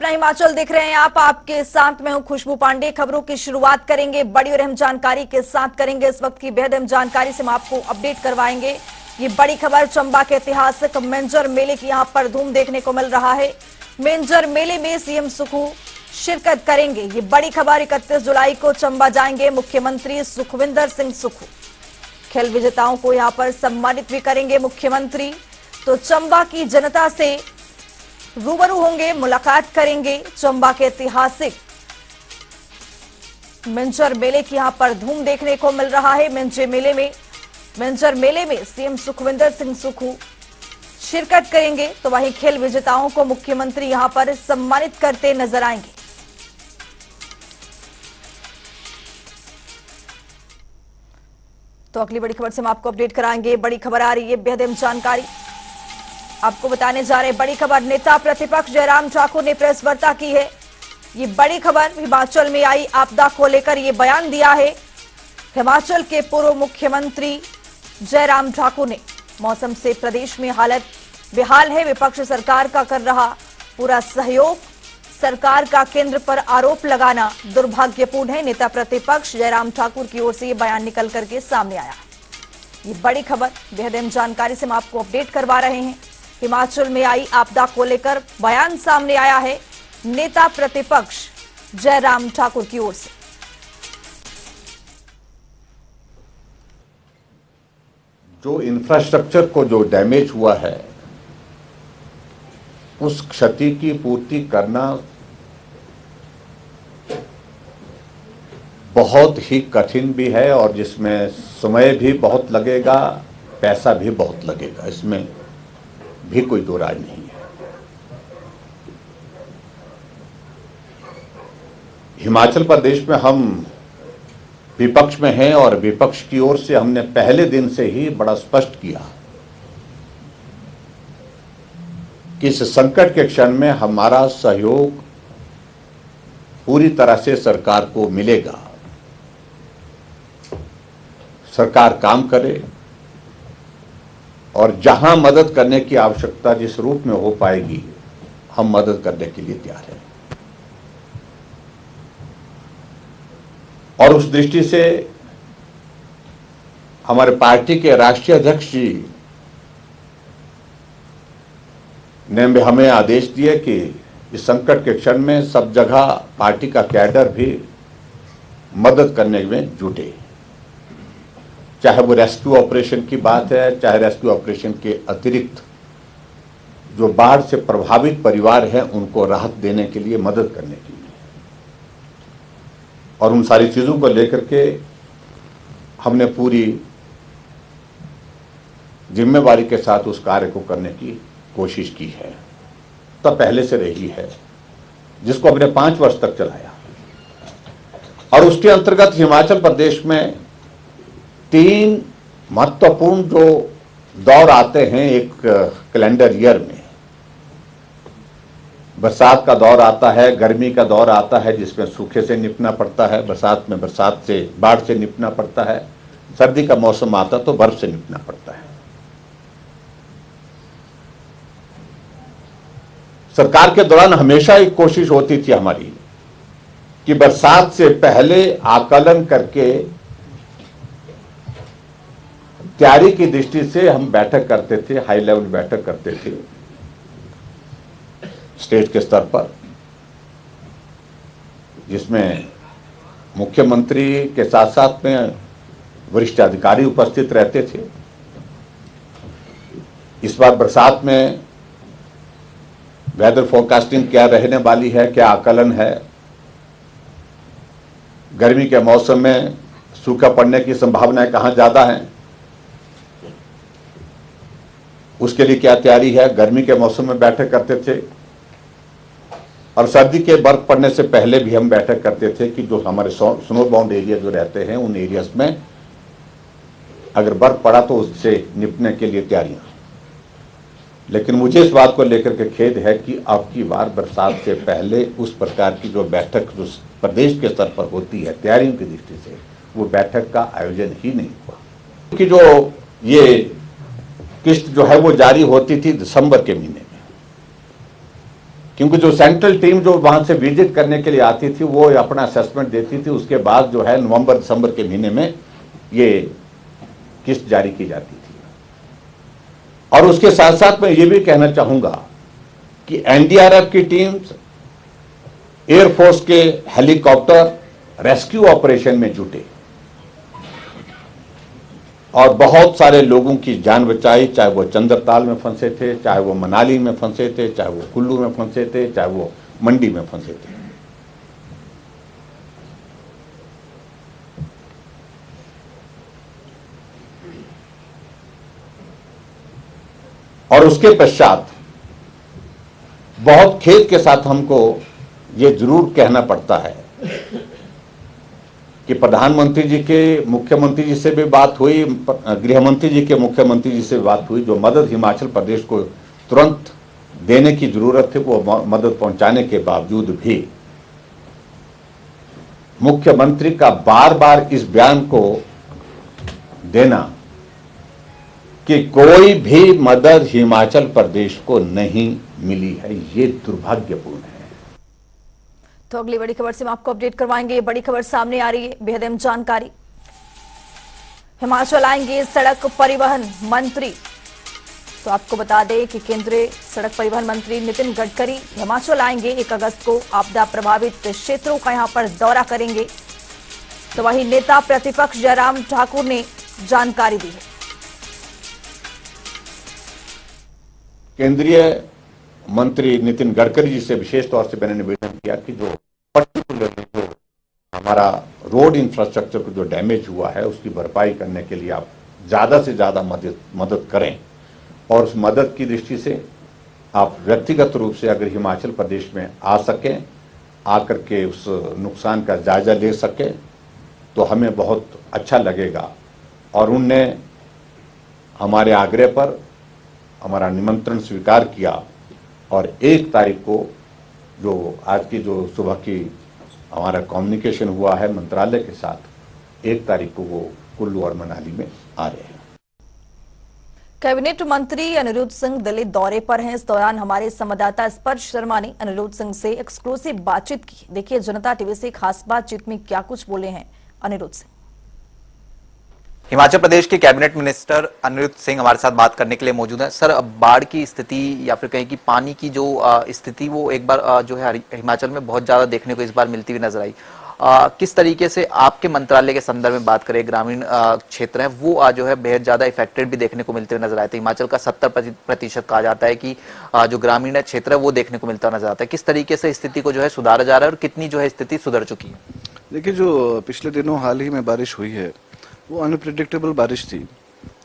अपना हिमाचल देख रहे हैं आप। आपके साथ मैं हूं खुशबू पांडे। खबरों की शुरुआत करेंगे बड़ी और अहम जानकारी के साथ करेंगे। इस वक्त की बेहद अहम जानकारी से हम आपको अपडेट करवाएंगे। ये बड़ी खबर चंबा के ऐतिहासिक मिंजर मेले की यहां पर धूम देखने को मिल रहा है। मिंजर मेले में सीएम सुखू शिरकत करेंगे। ये बड़ी खबर 31 जुलाई को चंबा जाएंगे मुख्यमंत्री सुखविंदर सिंह सुखू। खेल विजेताओं को यहां पर सम्मानित भी करेंगे मुख्यमंत्री। तो चंबा की जनता से रूबरू होंगे, मुलाकात करेंगे। चंबा के ऐतिहासिक मिंजर मेले की यहां पर धूम देखने को मिल रहा है। मिंजर मेले में सीएम सुखविंदर सिंह सुखू शिरकत करेंगे। तो वहीं खेल विजेताओं को मुख्यमंत्री यहां पर सम्मानित करते नजर आएंगे। तो अगली बड़ी खबर से हम आपको अपडेट कराएंगे। बड़ी खबर आ रही है, बेहद अहम जानकारी आपको बताने जा रहे हैं। बड़ी खबर, नेता प्रतिपक्ष जयराम ठाकुर ने प्रेस वार्ता की है। ये बड़ी खबर, हिमाचल में आई आपदा को लेकर ये बयान दिया है हिमाचल के पूर्व मुख्यमंत्री जयराम ठाकुर ने। मौसम से प्रदेश में हालत बेहाल है, विपक्ष सरकार का कर रहा पूरा सहयोग। सरकार का केंद्र पर आरोप लगाना दुर्भाग्यपूर्ण है। नेता प्रतिपक्ष जयराम ठाकुर की ओर से ये बयान निकल करके सामने आया है। ये बड़ी खबर, बेहद अहम जानकारी से हम आपको अपडेट करवा रहे हैं। हिमाचल में आई आपदा को लेकर बयान सामने आया है नेता प्रतिपक्ष जयराम ठाकुर की ओर से। जो इंफ्रास्ट्रक्चर को जो डैमेज हुआ है उस क्षति की पूर्ति करना बहुत ही कठिन भी है और जिसमें समय भी बहुत लगेगा, पैसा भी बहुत लगेगा, इसमें भी कोई दो राय नहीं है। हिमाचल प्रदेश में हम विपक्ष में हैं और विपक्ष की ओर से हमने पहले दिन से ही बड़ा स्पष्ट किया कि इस संकट के क्षण में हमारा सहयोग पूरी तरह से सरकार को मिलेगा। सरकार काम करे और जहां मदद करने की आवश्यकता जिस रूप में हो पाएगी हम मदद करने के लिए तैयार हैं। और उस दृष्टि से हमारे पार्टी के राष्ट्रीय अध्यक्ष जी ने हमें आदेश दिए कि इस संकट के क्षण में सब जगह पार्टी का कैडर भी मदद करने में जुटे, चाहे वो रेस्क्यू ऑपरेशन की बात है, चाहे रेस्क्यू ऑपरेशन के अतिरिक्त जो बाढ़ से प्रभावित परिवार हैं उनको राहत देने के लिए, मदद करने के लिए। और उन सारी चीज़ों को लेकर के हमने पूरी जिम्मेवारी के साथ उस कार्य को करने की कोशिश की है। तब पहले से रही है, जिसको हमने 5 वर्ष तक चलाया। और उसके अंतर्गत हिमाचल प्रदेश में 3 महत्वपूर्ण जो दौर आते हैं एक कैलेंडर ईयर में। बरसात का दौर आता है, गर्मी का दौर आता है जिसमें सूखे से निपटना पड़ता है, बरसात में बरसात से बाढ़ से निपटना पड़ता है, सर्दी का मौसम आता तो बर्फ से निपटना पड़ता है। सरकार के दौरान हमेशा एक कोशिश होती थी हमारी कि बरसात से पहले आकलन करके तैयारी की दृष्टि से हम बैठक करते थे, हाई लेवल बैठक करते थे स्टेट के स्तर पर, जिसमें मुख्यमंत्री के साथ साथ में वरिष्ठ अधिकारी उपस्थित रहते थे। इस बार बरसात में वेदर फोरकास्टिंग क्या रहने वाली है, क्या आकलन है, गर्मी के मौसम में सूखा पड़ने की संभावनाएं कहां ज्यादा हैं, उसके लिए क्या तैयारी है। गर्मी के मौसम में बैठक करते थे और सर्दी के बर्फ पड़ने से पहले भी हम बैठक करते थे कि जो हमारे स्नो बाउंड एरिया जो रहते हैं उन एरियाज में अगर बर्फ पड़ा तो उससे निपटने के लिए तैयारियां। लेकिन मुझे इस बात को लेकर के खेद है कि अब की बार बरसात से पहले उस प्रकार की जो बैठक जो प्रदेश के स्तर पर होती है तैयारियों की दृष्टि से, वो बैठक का आयोजन ही नहीं हुआ। क्योंकि जो ये किस्त जो है वो जारी होती थी दिसंबर के महीने में, क्योंकि जो सेंट्रल टीम जो वहां से विजिट करने के लिए आती थी वो अपना असेसमेंट देती थी, उसके बाद जो है नवंबर दिसंबर के महीने में ये किस्त जारी की जाती थी। और उसके साथ साथ मैं ये भी कहना चाहूंगा कि एनडीआरएफ की टीम्स, एयरफोर्स के हेलीकॉप्टर रेस्क्यू ऑपरेशन में जुटे और बहुत सारे लोगों की जान बचाई, चाहे वो चंद्रताल में फंसे थे, चाहे वो मनाली में फंसे थे, चाहे वो कुल्लू में फंसे थे, चाहे वो मंडी में फंसे थे। और उसके पश्चात बहुत खेद के साथ हमको ये जरूर कहना पड़ता है कि प्रधानमंत्री जी के मुख्यमंत्री जी से भी बात हुई, गृहमंत्री जी के मुख्यमंत्री जी से बात हुई, जो मदद हिमाचल प्रदेश को तुरंत देने की जरूरत थी वो मदद पहुंचाने के बावजूद भी मुख्यमंत्री का बार बार इस बयान को देना कि कोई भी मदद हिमाचल प्रदेश को नहीं मिली है, ये दुर्भाग्यपूर्ण है। तो अगली बड़ी खबर से हम आपको अपडेट करवाएंगे। बड़ी खबर सामने आ रही है, बेहद अहम जानकारी। हिमाचल आएंगे सड़क परिवहन मंत्री। तो आपको बता दें कि केंद्रीय सड़क परिवहन मंत्री नितिन गडकरी हिमाचल आएंगे। 1 अगस्त को आपदा प्रभावित क्षेत्रों का यहां पर दौरा करेंगे। तो वहीं नेता प्रतिपक्ष जयराम ठाकुर ने जानकारी दी है। केंद्रीय मंत्री नितिन गडकरी जी से विशेष तौर से मैंने निवेदन किया कि जो पर्टिकुलरली जो हमारा रोड इंफ्रास्ट्रक्चर को जो डैमेज हुआ है उसकी भरपाई करने के लिए आप ज़्यादा से ज़्यादा मदद करें, और उस मदद की दृष्टि से आप व्यक्तिगत रूप से अगर हिमाचल प्रदेश में आ सकें, आकर के उस नुकसान का जायजा ले सकें तो हमें बहुत अच्छा लगेगा। और उनने हमारे आग्रह पर हमारा निमंत्रण स्वीकार किया और 1 तारीख को जो आज की जो सुबह की हमारा कम्युनिकेशन हुआ है मंत्रालय के साथ, 1 तारीख को वो कुल्लू और मनाली में आ रहे हैं। कैबिनेट मंत्री अनिरुद्ध सिंह दिल्ली दौरे पर हैं। इस दौरान हमारे संवाददाता स्पर्श शर्मा ने अनिरुद्ध सिंह से एक्सक्लूसिव बातचीत की। देखिए जनता टीवी से खास बातचीत में क्या कुछ बोले हैं अनिरुद्ध सिंह। हिमाचल प्रदेश के कैबिनेट मिनिस्टर अनिरुद्ध सिंह हमारे साथ बात करने के लिए मौजूद है। सर, बाढ़ की स्थिति या फिर कहें कि पानी की जो स्थिति वो एक बार जो है हिमाचल में बहुत ज्यादा देखने को इस बार मिलती हुई नजर आई। किस तरीके से आपके मंत्रालय के संदर्भ में बात करें, ग्रामीण क्षेत्र है वो जो है बेहद ज्यादा इफेक्टेड भी देखने को मिलते हुए नजर आए थे। हिमाचल का 70% कहा जाता है कि जो ग्रामीण क्षेत्र है वो देखने को मिलता नजर आता है। किस तरीके से स्थिति को जो है सुधारा जा रहा है और कितनी जो है स्थिति सुधर चुकी है? देखिए, जो पिछले दिनों हाल ही में बारिश हुई है वो अनप्रेडिक्टेबल बारिश थी।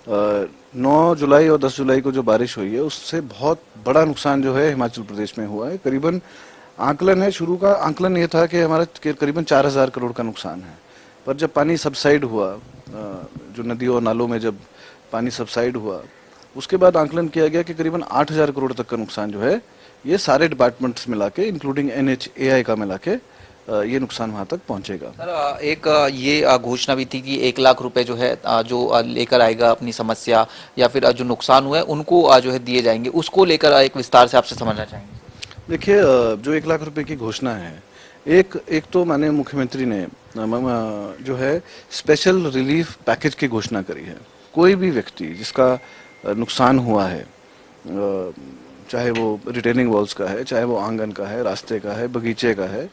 9 जुलाई और 10 जुलाई को जो बारिश हुई है उससे बहुत बड़ा नुकसान जो है हिमाचल प्रदेश में हुआ है। करीबन आंकलन है, शुरू का आंकलन ये था कि हमारा करीबन 4000 करोड़ का नुकसान है। पर जब पानी सबसाइड हुआ, जो नदियों और नालों में जब पानी सबसाइड हुआ, उसके बाद आंकलन किया गया कि करीबन 8000 करोड़ तक का नुकसान जो है ये सारे डिपार्टमेंट्स मिला के इंक्लूडिंग NHAI का मिला के ये नुकसान वहां तक पहुंचेगा। सर, एक ये घोषणा भी थी कि 1 लाख रुपए जो है जो लेकर आएगा अपनी समस्या या फिर जो नुकसान हुआ है उनको जो है दिए जाएंगे, उसको लेकर एक विस्तार से आपसे समझना चाहेंगे। देखिए, जो 1 लाख रुपए की घोषणा है, एक तो माननीय मुख्यमंत्री ने जो है स्पेशल रिलीफ पैकेज की घोषणा करी है। कोई भी व्यक्ति जिसका नुकसान हुआ है, चाहे वो रिटेनिंग वॉल्स का है, चाहे वो आंगन का है, रास्ते का है, बगीचे का है,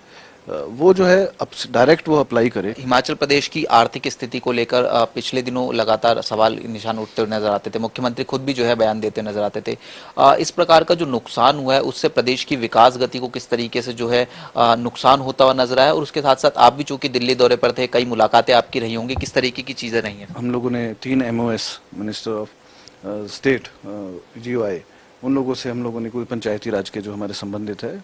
वो जो है अब डायरेक्ट वो अप्लाई करे। हिमाचल प्रदेश की आर्थिक स्थिति को लेकर पिछले दिनों लगातार सवाल निशान उठते हुए नजर आते थे। मुख्यमंत्री खुद भी जो है बयान देते नजर आते थे। इस प्रकार का जो नुकसान हुआ है उससे प्रदेश की विकास गति को किस तरीके से जो है नुकसान होता हुआ नजर आया, और उसके साथ साथ आप भी चूंकि दिल्ली दौरे पर थे, कई मुलाकातें आपकी रही होंगी, किस तरीके की चीजें रही हैं? हम लोगों ने 3 MOS minister of state GOI उन लोगों से हम लोगों ने, कोई पंचायती राज के जो हमारे संबंधित है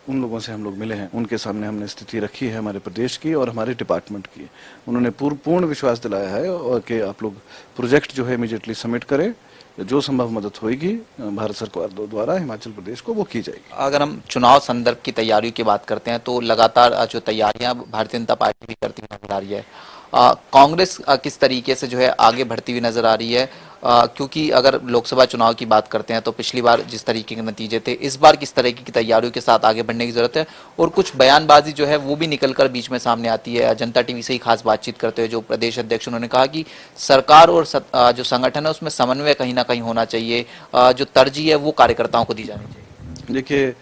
उन लोगों से हम लोग मिले हैं। उनके सामने हमने स्थिति रखी है हमारे प्रदेश की और हमारे डिपार्टमेंट की। उन्होंने पूर्ण विश्वास दिलाया है और कि आप लोग प्रोजेक्ट जो है इमीडिएटली सबमिट करें, जो संभव मदद होगी भारत सरकार द्वारा हिमाचल प्रदेश को वो की जाएगी। अगर हम चुनाव संदर्भ की तैयारियों की बात करते हैं तो लगातार जो तैयारियां भारतीय जनता पार्टी भी करती हुई नजर आ रही है। कांग्रेस किस तरीके से जो है आगे बढ़ती हुई नजर आ रही है? क्योंकि अगर लोकसभा चुनाव की बात करते हैं तो पिछली बार जिस तरीके के नतीजे थे, इस बार किस तरह की तैयारियों के साथ आगे बढ़ने की जरूरत है? और कुछ बयानबाजी जो है वो भी निकलकर बीच में सामने आती है। जनता टीवी से ही खास बातचीत करते हुए जो प्रदेश अध्यक्ष उन्होंने कहा कि सरकार और जो संगठन है उसमें समन्वय कहीं ना कहीं होना चाहिए, जो तरजीह है वो कार्यकर्ताओं को दी जानी चाहिए। देखिए,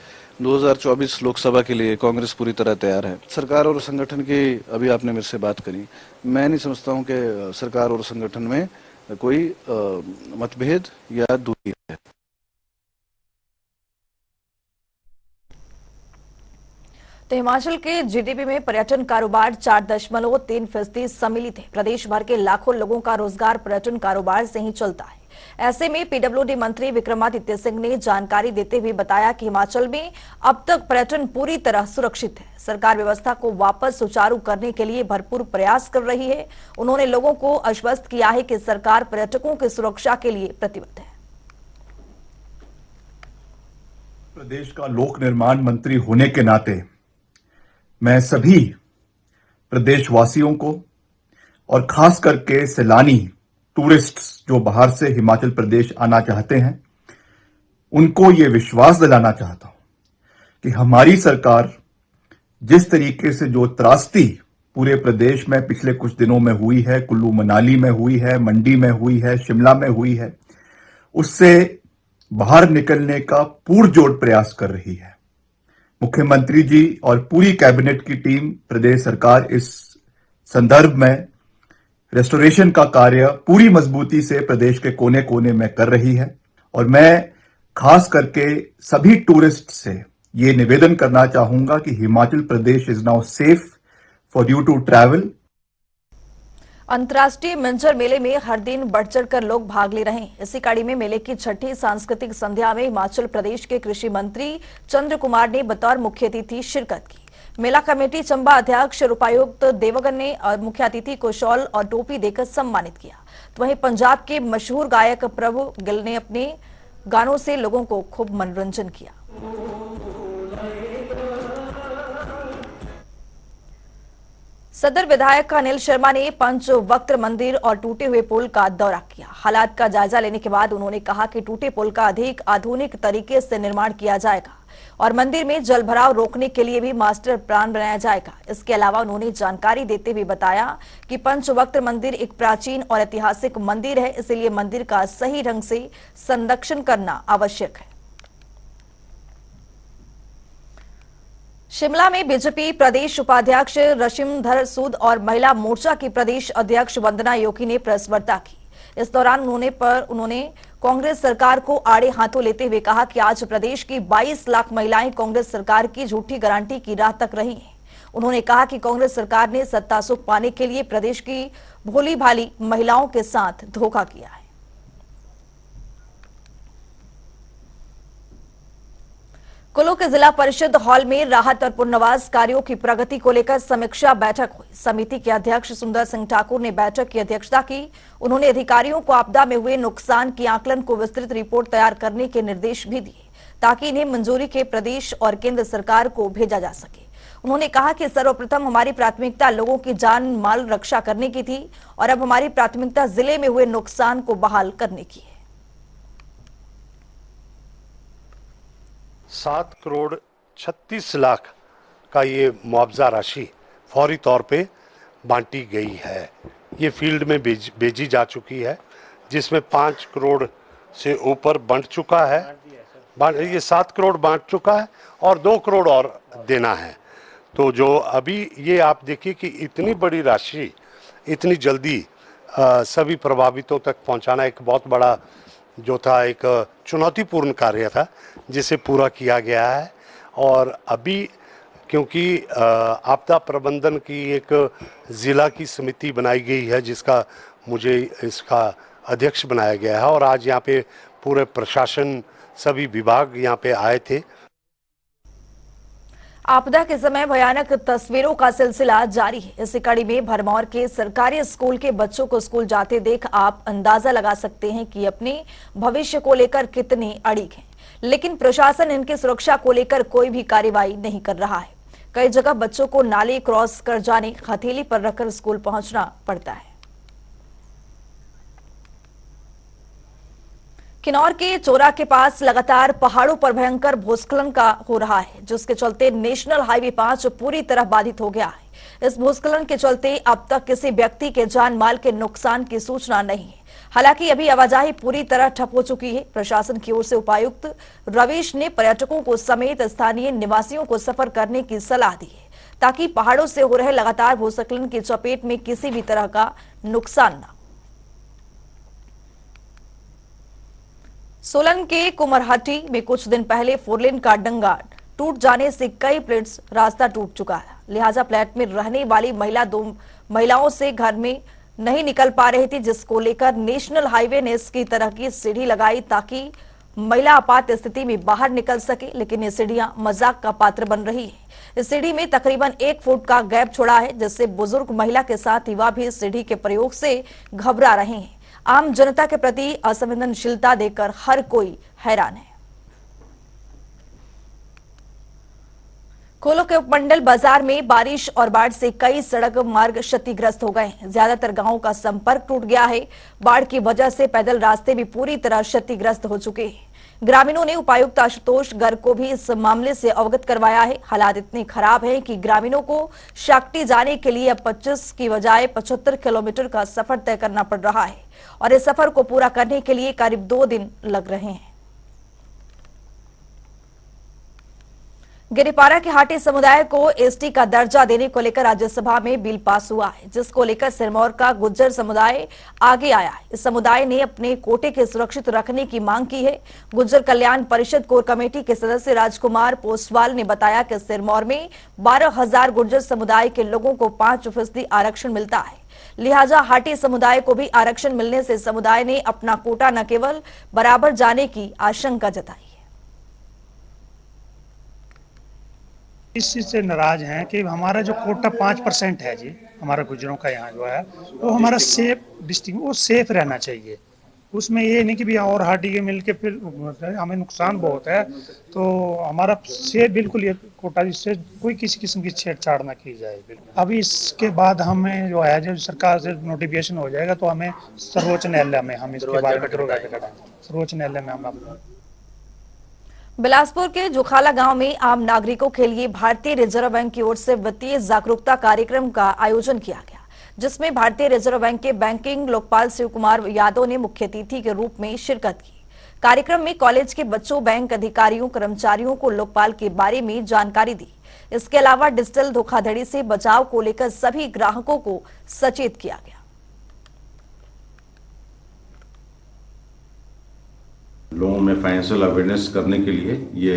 2024 लोकसभा के लिए कांग्रेस पूरी तरह तैयार है। सरकार और संगठन की अभी आपने मेरे से बात करी, मैं नहीं समझता हूं कि सरकार और संगठन में कोई मतभेद या दूरी है। तो हिमाचल के जीडीपी में पर्यटन कारोबार 4.3% सम्मिलित है। प्रदेश भर के लाखों लोगों का रोजगार पर्यटन कारोबार से ही चलता है। ऐसे में पीडब्ल्यूडी मंत्री विक्रमादित्य सिंह ने जानकारी देते हुए बताया कि हिमाचल में अब तक पर्यटन पूरी तरह सुरक्षित है। सरकार व्यवस्था को वापस सुचारू करने के लिए भरपूर प्रयास कर रही है। उन्होंने लोगों को आश्वस्त किया है कि सरकार पर्यटकों की सुरक्षा के लिए प्रतिबद्ध है। प्रदेश का लोक निर्माण मंत्री होने के नाते मैं सभी प्रदेशवासियों को और खास करके सैलानी टूरिस्ट्स जो बाहर से हिमाचल प्रदेश आना चाहते हैं, उनको ये विश्वास दिलाना चाहता हूं कि हमारी सरकार जिस तरीके से जो त्रासदी पूरे प्रदेश में पिछले कुछ दिनों में हुई है, कुल्लू मनाली में हुई है, मंडी में हुई है, शिमला में हुई है, उससे बाहर निकलने का पुरजोर प्रयास कर रही है। मुख्यमंत्री जी और पूरी कैबिनेट की टीम, प्रदेश सरकार इस संदर्भ में रेस्टोरेशन का कार्य पूरी मजबूती से प्रदेश के कोने कोने में कर रही है। और मैं खास करके सभी टूरिस्ट से ये निवेदन करना चाहूंगा कि Himachal Pradesh is now safe for you to travel. अंतर्राष्ट्रीय मिंजर मेले में हर दिन बढ़ चढ़कर लोग भाग ले रहे हैं। इसी कड़ी में मेले की छठी सांस्कृतिक संध्या में हिमाचल प्रदेश के कृषि मंत्री चंद्र कुमार ने बतौर मुख्य अतिथि शिरकत की। मेला कमेटी चंबा अध्यक्ष और उपायुक्त देवगन ने मुख्य अतिथि को शॉल और टोपी देकर सम्मानित किया। तो वहीं पंजाब के मशहूर गायक प्रभु गिल ने अपने गानों से लोगों को खूब मनोरंजन किया। सदर विधायक अनिल शर्मा ने पंचवक्त्र मंदिर और टूटे हुए पुल का दौरा किया। हालात का जायजा लेने के बाद उन्होंने कहा कि टूटे पुल का अधिक आधुनिक तरीके से निर्माण किया जाएगा और मंदिर में जलभराव रोकने के लिए भी मास्टर प्लान बनाया जाएगा। इसके अलावा उन्होंने जानकारी देते हुए बताया कि पंचवक्त्र मंदिर एक प्राचीन और ऐतिहासिक मंदिर है, इसलिए मंदिर का सही ढंग से संरक्षण करना आवश्यक है। शिमला में बीजेपी प्रदेश उपाध्यक्ष रशिमधर सूद और महिला मोर्चा की प्रदेश अध्यक्ष वंदना योगी ने प्रेस वार्ता की। इस दौरान उन्होंने कांग्रेस सरकार को आड़े हाथों लेते हुए कहा कि आज प्रदेश की 22 लाख महिलाएं कांग्रेस सरकार की झूठी गारंटी की राह तक रही हैं। उन्होंने कहा कि कांग्रेस सरकार ने सत्ता सुख पाने के लिए प्रदेश की भोली भाली महिलाओं के साथ धोखा किया है। कुल्लू के जिला परिषद हॉल में राहत और पुनर्वास कार्यों की प्रगति को लेकर समीक्षा बैठक हुई। समिति के अध्यक्ष सुंदर सिंह ठाकुर ने बैठक की अध्यक्षता की। उन्होंने अधिकारियों को आपदा में हुए नुकसान की आकलन को विस्तृत रिपोर्ट तैयार करने के निर्देश भी दिए ताकि इन्हें मंजूरी के प्रदेश और केंद्र सरकार को भेजा जा सके। उन्होंने कहा कि सर्वप्रथम हमारी प्राथमिकता लोगों की जान माल रक्षा करने की थी और अब हमारी प्राथमिकता जिले में हुए नुकसान को बहाल करने की है। 7 करोड़ 36 लाख का ये मुआवजा राशि फौरी तौर पे बांटी गई है। ये फील्ड में भेजी जा चुकी है, जिसमें 5 करोड़ से ऊपर बंट चुका है। ये 7 करोड़ बांट चुका है और 2 करोड़ और देना है। तो जो अभी ये आप देखिए कि इतनी बड़ी राशि इतनी जल्दी सभी प्रभावितों तक पहुंचाना एक बहुत बड़ा जो था एक चुनौतीपूर्ण कार्य था, जिसे पूरा किया गया है। और अभी क्योंकि आपदा प्रबंधन की एक जिला की समिति बनाई गई है, जिसका मुझे इसका अध्यक्ष बनाया गया है, और आज यहाँ पे पूरे प्रशासन सभी विभाग यहाँ पे आए थे। आपदा के समय भयानक तस्वीरों का सिलसिला जारी है। इसी कड़ी में भरमौर के सरकारी स्कूल के बच्चों को स्कूल जाते देख आप अंदाजा लगा सकते हैं कि अपने भविष्य को लेकर कितने अड़िग हैं, लेकिन प्रशासन इनकी सुरक्षा को लेकर कोई भी कार्रवाई नहीं कर रहा है। कई जगह बच्चों को नाले क्रॉस कर जाने, हथेली पर रखकर स्कूल पहुंचना पड़ता है। किन्नौर के चोरा के पास लगातार पहाड़ों पर भयंकर भूस्खलन का हो रहा है, जिसके चलते नेशनल हाईवे 5 पूरी तरह बाधित हो गया है। इस भूस्खलन के चलते अब तक किसी व्यक्ति के जान माल के नुकसान की सूचना नहीं है। हालांकि अभी आवाजाही पूरी तरह ठप हो चुकी है। प्रशासन की ओर से उपायुक्त रवीश ने पर्यटकों को समेत स्थानीय निवासियों को सफर करने की सलाह दी है, ताकि पहाड़ों से हो रहे लगातार भूस्खलन की चपेट में किसी भी तरह का नुकसान न हो। सोलन के कुमरहट्टी में कुछ दिन पहले फोरलेन का डंगा टूट जाने से कई प्लेट्स रास्ता टूट चुका है। लिहाजा फ्लैट में रहने वाली दो महिलाओं से घर में नहीं निकल पा रही थी, जिसको लेकर नेशनल हाईवे ने इसकी तरह की सीढ़ी लगाई ताकि महिला आपात स्थिति में बाहर निकल सके, लेकिन ये सीढ़ियां मजाक का पात्र बन रही है। इस सीढ़ी में तकरीबन 1 फुट का गैप छोड़ा है, जिससे बुजुर्ग महिला के साथ युवा भी इस सीढ़ी के प्रयोग से घबरा रहे हैं। आम जनता के प्रति असंवेदनशीलता देखकर हर कोई हैरान है। कोलो के उपमंडल बाजार में बारिश और बाढ़ से कई सड़क मार्ग क्षतिग्रस्त हो गए हैं। ज्यादातर गांवों का संपर्क टूट गया है। बाढ़ की वजह से पैदल रास्ते भी पूरी तरह क्षतिग्रस्त हो चुके हैं। ग्रामीणों ने उपायुक्त आशुतोष गर्ग को भी इस मामले से अवगत करवाया है। हालात इतने खराब हैं कि ग्रामीणों को शाक्टी जाने के लिए अब 25 की बजाय 75 किलोमीटर का सफर तय करना पड़ रहा है, और इस सफर को पूरा करने के लिए करीब 2 दिन लग रहे हैं। गिरिपारा के हाटी समुदाय को एसटी का दर्जा देने को लेकर राज्यसभा में बिल पास हुआ है, जिसको लेकर सिरमौर का गुज्जर समुदाय आगे आया है। इस समुदाय ने अपने कोटे के सुरक्षित रखने की मांग की है। गुज्जर कल्याण परिषद कोर कमेटी के सदस्य राजकुमार पोसवाल ने बताया कि सिरमौर में 12,000 गुज्जर समुदाय के लोगों को 5% आरक्षण मिलता है। लिहाजा हाटी समुदाय को भी आरक्षण मिलने से समुदाय ने अपना कोटा न केवल बराबर जाने की आशंका जताई। इस चीज़ से नाराज हैं कि हमारा जो कोटा 5% है जी, हमारा गुजरों का यहाँ जो है वो हमारा सेफ डिस्ट्रिक्ट वो सेफ रहना चाहिए। उसमें ये नहीं कि भी और हाटी के मिल के फिर हमें नुकसान बहुत है, तो हमारा सेफ बिल्कुल ये कोटा इससे कोई किसी किस्म की छेड़छाड़ ना की जाए। बिल्कुल अभी इसके बाद हमें जो है जब सरकार से नोटिफिकेशन हो जाएगा तो हमें सर्वोच्च न्यायालय में हम इसके बारे में सर्वोच्च न्यायालय में हम बिलासपुर के जुखाला गांव में आम नागरिकों के लिए भारतीय रिजर्व बैंक की ओर से वित्तीय जागरूकता कार्यक्रम का आयोजन किया गया, जिसमें भारतीय रिजर्व बैंक के बैंकिंग लोकपाल शिव कुमार यादव ने मुख्य अतिथि के रूप में शिरकत की। कार्यक्रम में कॉलेज के बच्चों, बैंक अधिकारियों, कर्मचारियों को लोकपाल के बारे में जानकारी दी। इसके अलावा डिजिटल धोखाधड़ी से बचाव को लेकर सभी ग्राहकों को सचेत किया गया। लोगों में फाइनेंशियल अवेयरनेस करने के लिए ये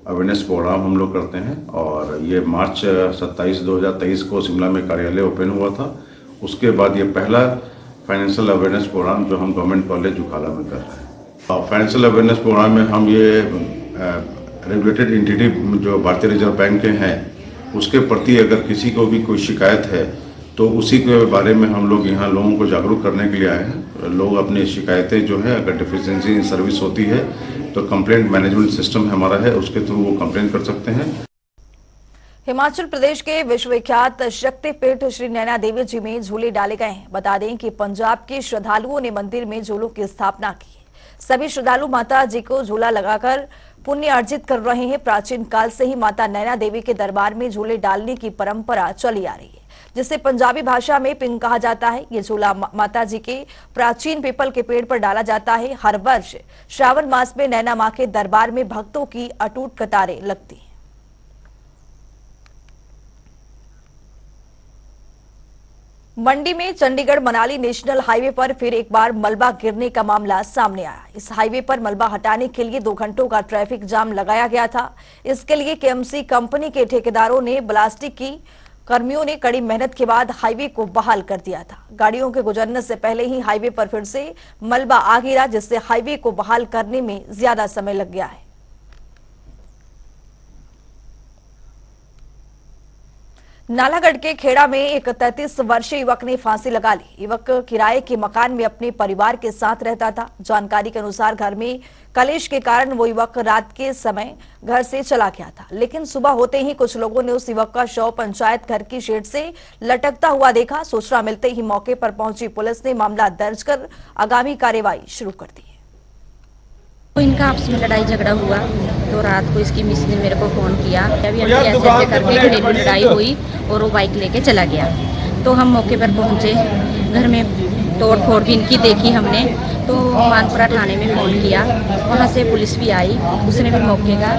अवेयरनेस प्रोग्राम हम लोग करते हैं, और ये मार्च 27/2023 को शिमला में कार्यालय ओपन हुआ था। उसके बाद ये पहला फाइनेंशियल अवेयरनेस प्रोग्राम जो हम गवर्नमेंट कॉलेज जुखाला में कर रहे हैं। फाइनेंशियल अवेयरनेस प्रोग्राम में हम ये रेगुलेटेड एंटिटी जो भारतीय रिजर्व बैंक के हैं उसके प्रति अगर किसी को भी कोई शिकायत है तो उसी के बारे में हम लोग यहाँ लोगों को जागरूक करने के लिए आए हैं। लोग अपनी शिकायतें जो है अगर डिफिशिएंसी इन सर्विस होती है तो कंप्लेंट मैनेजमेंट सिस्टम हमारा है, उसके थ्रू वो कंप्लेंट कर सकते हैं। हिमाचल प्रदेश के विश्वविख्यात शक्तिपीठ श्री नैना देवी जी में झूले डाले गए हैं। बता दें कि पंजाब के श्रद्धालुओं ने मंदिर में झूलों की स्थापना की है। सभी श्रद्धालु माता जी को झूला लगाकर पुण्य अर्जित कर रहे हैं। प्राचीन काल से ही माता नैना देवी के दरबार में झूले डालने की परंपरा चली आ रही है, जिसे पंजाबी भाषा में पिंग कहा जाता है। ये झूला माता जी के प्राचीन पीपल के पेड़ पर डाला जाता है। हर वर्ष श्रावण मास में नैना मां के दरबार में भक्तों की अटूट कतारें लगती हैं। मंडी में चंडीगढ़ मनाली नेशनल हाईवे पर फिर एक बार मलबा गिरने का मामला सामने आया। इस हाईवे पर मलबा हटाने के लिए 2 घंटों का ट्रैफिक जाम लगाया गया था। इसके लिए केएमसी कंपनी के ठेकेदारों ने ब्लास्टिक की कर्मियों ने कड़ी मेहनत के बाद हाईवे को बहाल कर दिया था। गाड़ियों के गुजरने से पहले ही हाईवे पर फिर से मलबा आ गिरा, जिससे हाईवे को बहाल करने में ज्यादा समय लग गया है। नालागढ़ के खेड़ा में एक 33 वर्षीय युवक ने फांसी लगा ली। युवक किराए के मकान में अपने परिवार के साथ रहता था। जानकारी के अनुसार घर में कलेश के कारण वो युवक रात के समय घर से चला गया था, लेकिन सुबह होते ही कुछ लोगों ने उस युवक का शव पंचायत घर की शेड से लटकता हुआ देखा। सूचना मिलते ही मौके पर पहुंची पुलिस ने मामला दर्ज कर आगामी कार्रवाई शुरू कर दी। तो इनका आपस में लड़ाई झगड़ा हुआ, तो रात को इसकी मिस ने मेरे को फ़ोन किया, अभी हम ऐसे करके घरेलू लड़ाई हुई और वो बाइक लेके चला गया। तो हम मौके पर पहुंचे, घर में तोड़ फोड़ भी इनकी देखी हमने, तो मानपुरा थाने में फ़ोन किया, वहाँ से पुलिस भी आई, उसने भी मौके का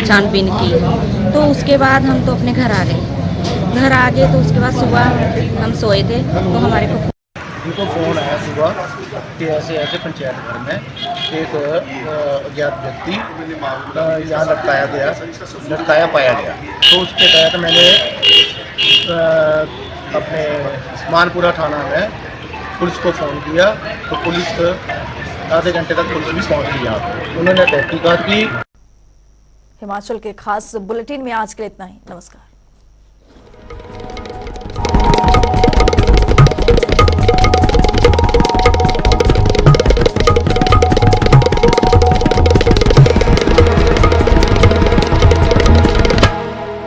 छानबीन की। तो उसके बाद हम तो अपने घर आ गए। तो उसके बाद सुबह हम सोए थे तो हमारे को उनको फ़ोन आया सुबह कि ऐसे ऐसे पंचायत घर में एक अज्ञात व्यक्ति यहाँ लटकाया पाया गया। तो उसके तहत मैंने अपने मानपुरा थाना में पुलिस को फ़ोन किया, तो पुलिस आधे घंटे तक पुलिस भी पहुँच गई यहाँ पर। उन्होंने तहकीकात की। हिमाचल के खास बुलेटिन में आज के लिए इतना ही। नमस्कार।